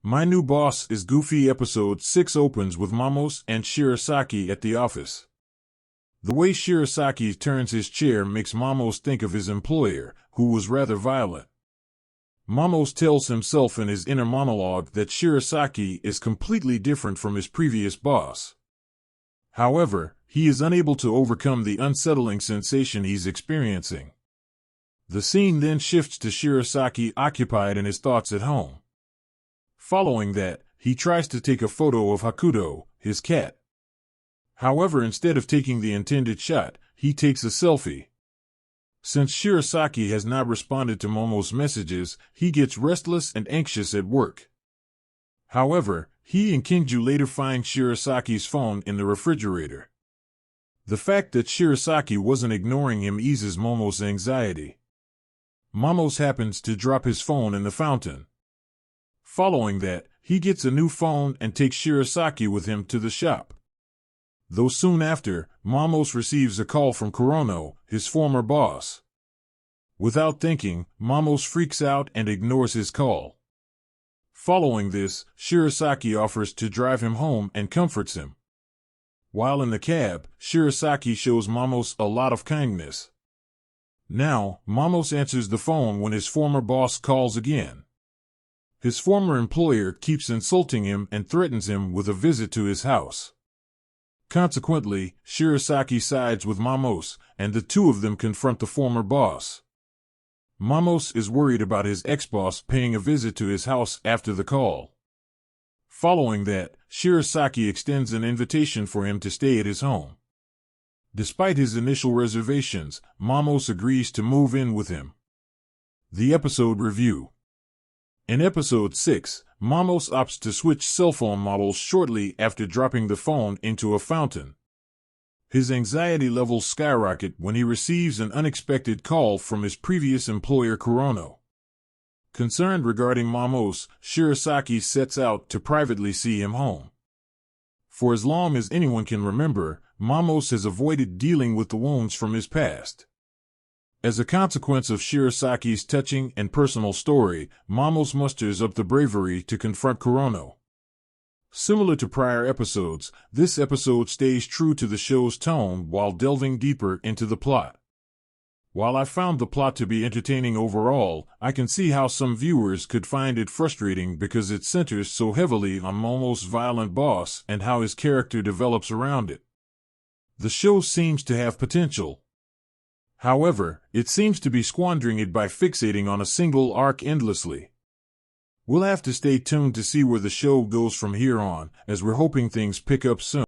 My New Boss is Goofy episode 6 opens with Mamos and Shirasaki at the office. The way Shirasaki turns his chair makes Mamos think of his employer, who was rather violent. Mamos tells himself in his inner monologue that Shirasaki is completely different from his previous boss. However, he is unable to overcome the unsettling sensation he's experiencing. The scene then shifts to Shirasaki occupied in his thoughts at home. Following that, he tries to take a photo of Hakuto, his cat. However, instead of taking the intended shot, he takes a selfie. Since Shirasaki has not responded to Momo's messages, he gets restless and anxious at work. However, he and Kinju later find Shirasaki's phone in the refrigerator. The fact that Shirasaki wasn't ignoring him eases Momo's anxiety. Mamos happens to drop his phone in the fountain. Following that, he gets a new phone and takes Shirasaki with him to the shop. Though soon after, Mamos receives a call from Kurono, his former boss. Without thinking, Mamos freaks out and ignores his call. Following this, Shirasaki offers to drive him home and comforts him. While in the cab, Shirasaki shows Mamos a lot of kindness. Now, Mamos answers the phone when his former boss calls again. His former employer keeps insulting him and threatens him with a visit to his house. Consequently, Shirasaki sides with Mamos, and the two of them confront the former boss. Mamos is worried about his ex-boss paying a visit to his house after the call. Following that, Shirasaki extends an invitation for him to stay at his home. Despite his initial reservations, Mamos agrees to move in with him. The episode review. In episode 6, Mamos opts to switch cell phone models shortly after dropping the phone into a fountain. His anxiety levels skyrocket when he receives an unexpected call from his previous employer Kurono. Concerned regarding Mamos, Shirasaki sets out to privately see him home. For as long as anyone can remember, Mamos has avoided dealing with the wounds from his past. As a consequence of Shirasaki's touching and personal story, Mamos musters up the bravery to confront Kurono. Similar to prior episodes, this episode stays true to the show's tone while delving deeper into the plot. While I found the plot to be entertaining overall, I can see how some viewers could find it frustrating because it centers so heavily on Momo's violent boss and how his character develops around it. The show seems to have potential. However, it seems to be squandering it by fixating on a single arc endlessly. We'll have to stay tuned to see where the show goes from here on, as we're hoping things pick up soon.